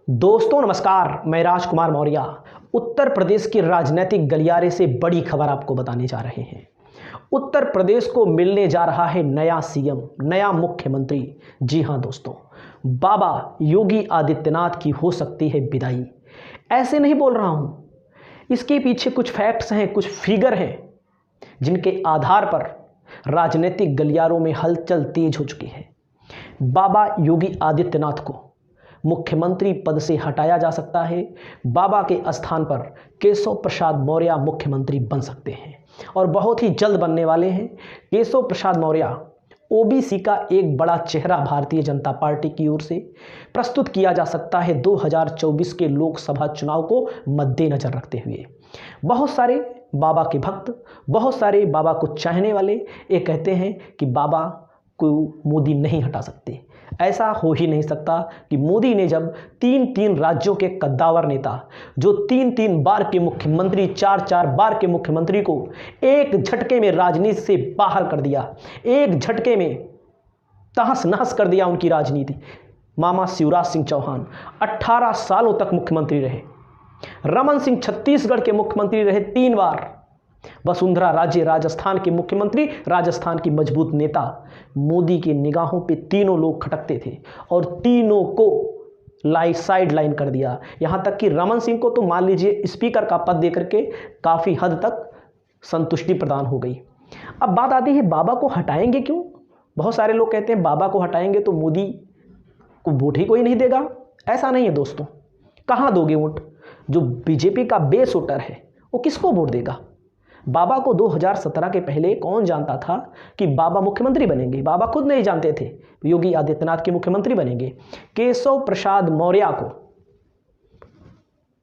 दोस्तों नमस्कार, मैं राजकुमार मौर्य उत्तर प्रदेश के राजनीतिक गलियारे से बड़ी खबर आपको बताने जा रहे हैं। उत्तर प्रदेश को मिलने जा रहा है नया सीएम, नया मुख्यमंत्री। जी हां दोस्तों, बाबा योगी आदित्यनाथ की हो सकती है विदाई। ऐसे नहीं बोल रहा हूं, इसके पीछे कुछ फैक्ट्स हैं, कुछ फिगर हैं जिनके आधार पर राजनीतिक गलियारों में हलचल तेज हो चुकी है। बाबा योगी आदित्यनाथ को मुख्यमंत्री पद से हटाया जा सकता है। बाबा के स्थान पर केशव प्रसाद मौर्य मुख्यमंत्री बन सकते हैं और बहुत ही जल्द बनने वाले हैं। केशव प्रसाद मौर्य ओबीसी का एक बड़ा चेहरा भारतीय जनता पार्टी की ओर से प्रस्तुत किया जा सकता है 2024 के लोकसभा चुनाव को मद्देनजर रखते हुए। बहुत सारे बाबा के भक्त, बहुत सारे बाबा को चाहने वाले ये कहते हैं कि बाबा को मोदी नहीं हटा सकते। ऐसा हो ही नहीं सकता कि मोदी ने जब तीन राज्यों के कद्दावर नेता, जो तीन बार के मुख्यमंत्री, चार बार के मुख्यमंत्री को एक झटके में राजनीति से बाहर कर दिया, एक झटके में तहस नहस कर दिया उनकी राजनीति। मामा शिवराज सिंह चौहान 18 सालों तक मुख्यमंत्री रहे। रमन सिंह छत्तीसगढ़ के मुख्यमंत्री रहे 3 बार। वसुंधरा राजे राजस्थान के मुख्यमंत्री, राजस्थान की मजबूत नेता। मोदी की निगाहों पे तीनों लोग खटकते थे और तीनों को साइड लाइन कर दिया। यहां तक कि रमन सिंह को तो मान लीजिए स्पीकर का पद देकर के काफी हद तक संतुष्टि प्रदान हो गई। अब बात आती है बाबा को हटाएंगे क्यों। बहुत सारे लोग कहते हैं बाबा को हटाएंगे तो मोदी को वोट ही कोई नहीं देगा। ऐसा नहीं है दोस्तों। कहां दोगे वोट? जो बीजेपी का बेस वोटर है वो किसको वोट देगा? बाबा को 2017 के पहले कौन जानता था कि बाबा मुख्यमंत्री बनेंगे? बाबा खुद नहीं जानते थे योगी आदित्यनाथ के मुख्यमंत्री बनेंगे। केशव प्रसाद मौर्य को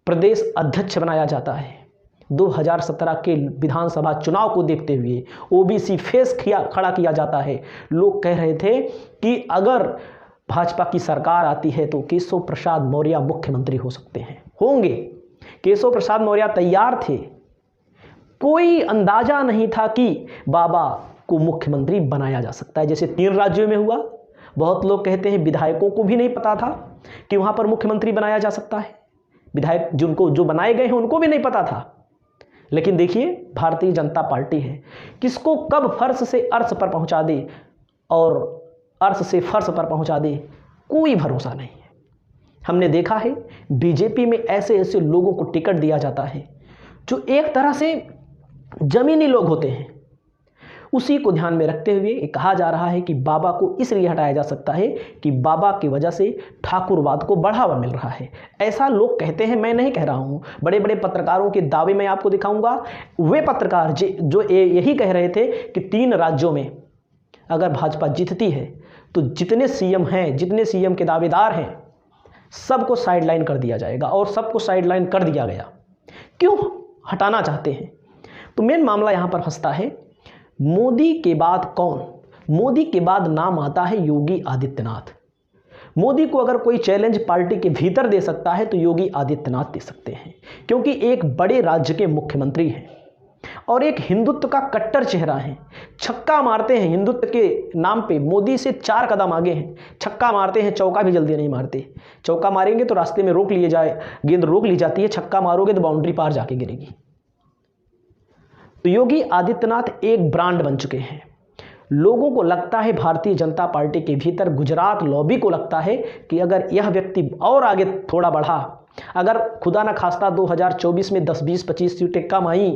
प्रदेश अध्यक्ष बनाया जाता है। 2017 के विधानसभा चुनाव को देखते हुए ओबीसी फेस खड़ा किया जाता है। लोग कह रहे थे कि अगर भाजपा की सरकार आती है तो केशव प्रसाद मौर्य मुख्यमंत्री हो सकते हैं, होंगे। केशव प्रसाद मौर्य तैयार थे। कोई अंदाजा नहीं था कि बाबा को मुख्यमंत्री बनाया जा सकता है, जैसे 3 राज्यों में हुआ। बहुत लोग कहते हैं विधायकों को भी नहीं पता था कि वहां पर मुख्यमंत्री बनाया जा सकता है। विधायक जो बनाए गए हैं उनको भी नहीं पता था। लेकिन देखिए, भारतीय जनता पार्टी है, किसको कब फर्श से अर्श पर पहुंचा दे और अर्श से फर्श पर पहुंचा दे, कोई भरोसा नहीं है। हमने देखा है बीजेपी में ऐसे लोगों को टिकट दिया जाता है जो एक तरह से जमीनी लोग होते हैं। उसी को ध्यान में रखते हुए कहा जा रहा है कि बाबा को इसलिए हटाया जा सकता है कि बाबा की वजह से ठाकुरवाद को बढ़ावा मिल रहा है। ऐसा लोग कहते हैं, मैं नहीं कह रहा हूं। बड़े बड़े पत्रकारों के दावे मैं आपको दिखाऊंगा। वे पत्रकार जो यही कह रहे थे कि 3 राज्यों में अगर भाजपा जीतती है तो जितने सीएम हैं, जितने सीएम के दावेदार हैं, सबको साइडलाइन कर दिया जाएगा। और सबको साइडलाइन कर दिया गया। क्यों हटाना चाहते हैं? तो मेन मामला यहां पर फंसता है, मोदी के बाद कौन? मोदी के बाद नाम आता है योगी आदित्यनाथ। मोदी को अगर कोई चैलेंज पार्टी के भीतर दे सकता है तो योगी आदित्यनाथ दे सकते हैं, क्योंकि एक बड़े राज्य के मुख्यमंत्री हैं और एक हिंदुत्व का कट्टर चेहरा है। छक्का मारते हैं हिंदुत्व के नाम पे। मोदी से 4 कदम आगे हैं। छक्का मारते हैं, चौका भी जल्दी नहीं मारते। चौका मारेंगे तो रास्ते में रोक लिए जाए, गेंद रोक ली जाती है। छक्का मारोगे तो बाउंड्री पार जाके गिरेगी। तो योगी आदित्यनाथ एक ब्रांड बन चुके हैं। लोगों को लगता है, भारतीय जनता पार्टी के भीतर गुजरात लॉबी को लगता है कि अगर यह व्यक्ति और आगे थोड़ा बढ़ा, अगर खुदा न खास्ता 2024 में 10, 20, 25 सीटें कम आई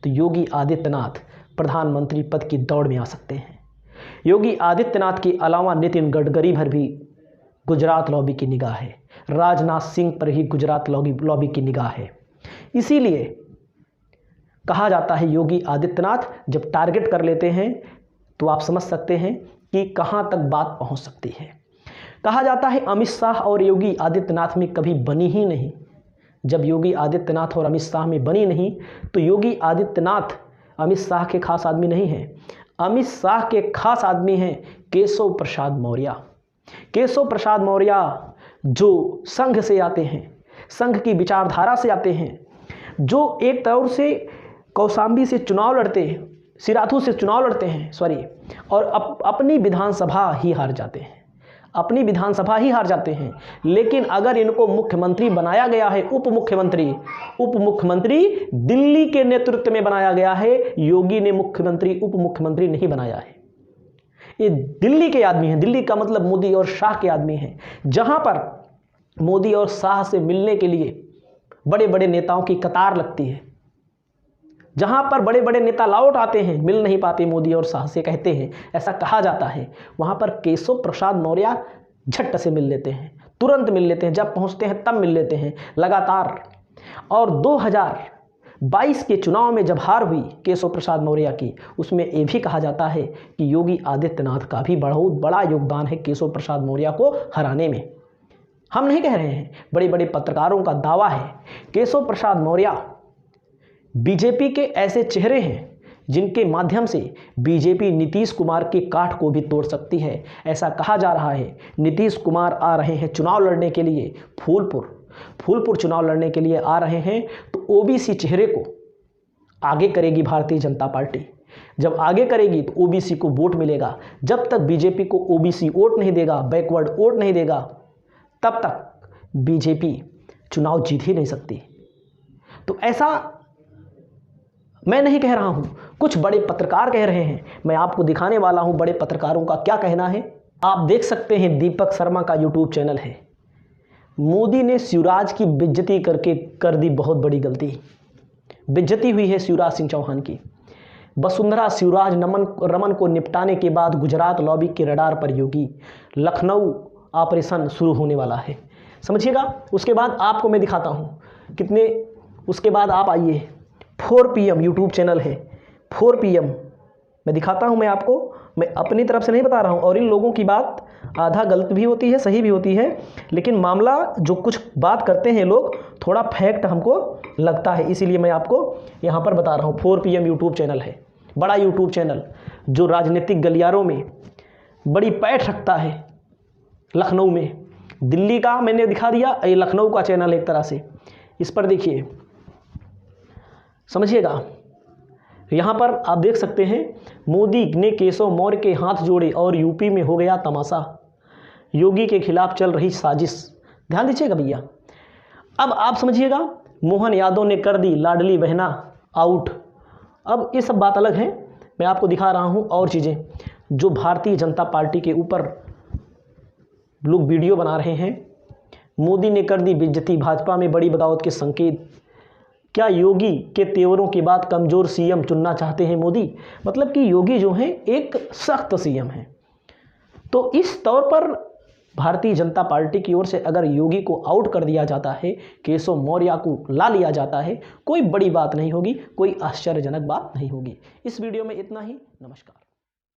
तो योगी आदित्यनाथ प्रधानमंत्री पद की दौड़ में आ सकते हैं। योगी आदित्यनाथ के अलावा नितिन गडकरी पर भी गुजरात लॉबी की निगाह है। राजनाथ सिंह पर ही गुजरात लॉबी की निगाह है। इसीलिए कहा जाता है योगी आदित्यनाथ जब टारगेट कर लेते हैं तो आप समझ सकते हैं कि कहां तक बात पहुंच सकती है। कहा जाता है अमित शाह और योगी आदित्यनाथ में कभी बनी ही नहीं। जब योगी आदित्यनाथ और अमित शाह में बनी नहीं तो योगी आदित्यनाथ अमित शाह के खास आदमी नहीं हैं। अमित शाह के खास आदमी हैं केशव प्रसाद मौर्य। केशव प्रसाद मौर्य जो संघ से आते हैं, संघ की विचारधारा से आते हैं, जो एक तौर से कौशाम्बी से चुनाव लड़ते हैं, सिराथू से चुनाव लड़ते हैं और अपनी विधानसभा ही हार जाते हैं। अपनी विधानसभा ही हार जाते हैं। लेकिन अगर इनको मुख्यमंत्री बनाया गया है, उप मुख्यमंत्री दिल्ली के नेतृत्व में बनाया गया है, योगी ने मुख्यमंत्री उप मुख्यमंत्री नहीं बनाया है। ये दिल्ली के आदमी हैं, दिल्ली का मतलब मोदी और शाह के आदमी हैं। जहां पर मोदी और शाह से मिलने के लिए बड़े बड़े नेताओं की कतार लगती है, जहां पर बड़े बड़े नेता लौट आते हैं, मिल नहीं पाते मोदी और शाह से, कहते हैं, ऐसा कहा जाता है, वहां पर केशव प्रसाद मौर्य झट से मिल लेते हैं, तुरंत मिल लेते हैं, जब पहुंचते हैं तब मिल लेते हैं लगातार। और 2022 के चुनाव में जब हार हुई केशव प्रसाद मौर्य की, उसमें यह भी कहा जाता है कि योगी आदित्यनाथ का भी बहुत बड़ा योगदान है केशव प्रसाद मौर्य को हराने में। हम नहीं कह रहे हैं, बड़े बड़े पत्रकारों का दावा है। केशव प्रसाद मौर्य बीजेपी के ऐसे चेहरे हैं जिनके माध्यम से बीजेपी नीतीश कुमार के काठ को भी तोड़ सकती है। ऐसा कहा जा रहा है नीतीश कुमार आ रहे हैं चुनाव लड़ने के लिए, फूलपुर चुनाव लड़ने के लिए आ रहे हैं, तो ओबीसी चेहरे को आगे करेगी भारतीय जनता पार्टी। जब आगे करेगी तो ओबीसी को वोट मिलेगा। जब तक बीजेपी को ओबीसी वोट नहीं देगा, बैकवर्ड वोट नहीं देगा, तब तक बीजेपी चुनाव जीत ही नहीं सकती। तो ऐसा मैं नहीं कह रहा हूं, कुछ बड़े पत्रकार कह रहे हैं। मैं आपको दिखाने वाला हूं बड़े पत्रकारों का क्या कहना है। आप देख सकते हैं, दीपक शर्मा का यूट्यूब चैनल है। मोदी ने शिवराज की बेइज्जती करके कर दी बहुत बड़ी गलती। बेइज्जती हुई है शिवराज सिंह चौहान की। वसुंधरा शिवराज रमन को निपटाने के बाद गुजरात लॉबी के रडार पर योगी, लखनऊ ऑपरेशन शुरू होने वाला है, समझिएगा। उसके बाद आपको मैं दिखाता हूँ कितने, उसके बाद आप आइए, 4 PM यूट्यूब चैनल है, 4 PM मैं दिखाता हूँ। मैं आपको, मैं अपनी तरफ से नहीं बता रहा हूँ, और इन लोगों की बात आधा गलत भी होती है, सही भी होती है, लेकिन मामला जो कुछ बात करते हैं लोग, थोड़ा फैक्ट हमको लगता है, इसीलिए मैं आपको यहाँ पर बता रहा हूँ। 4 PM यूट्यूब चैनल है, बड़ा यूट्यूब चैनल जो राजनीतिक गलियारों में बड़ी पैठ रखता है। लखनऊ में, दिल्ली का मैंने दिखा दिया, ये लखनऊ का चैनल एक तरह से। इस पर देखिए, समझिएगा। यहाँ पर आप देख सकते हैं, मोदी ने केशव मौर्य के हाथ जोड़े और यूपी में हो गया तमाशा, योगी के खिलाफ चल रही साजिश। ध्यान दीजिएगा भैया। अब आप समझिएगा, मोहन यादव ने कर दी लाडली बहना आउट। अब ये सब बात अलग है, मैं आपको दिखा रहा हूँ और चीज़ें जो भारतीय जनता पार्टी के ऊपर लोग वीडियो बना रहे हैं। मोदी ने कर दी बेइज्जती, भाजपा में बड़ी बगावत के संकेत। क्या योगी के तेवरों के बाद कमज़ोर सीएम चुनना चाहते हैं मोदी? मतलब कि योगी जो हैं एक सख्त सीएम हैं। तो इस तौर पर भारतीय जनता पार्टी की ओर से अगर योगी को आउट कर दिया जाता है, केशव मौर्य को ला लिया जाता है, कोई बड़ी बात नहीं होगी, कोई आश्चर्यजनक बात नहीं होगी। इस वीडियो में इतना ही। नमस्कार।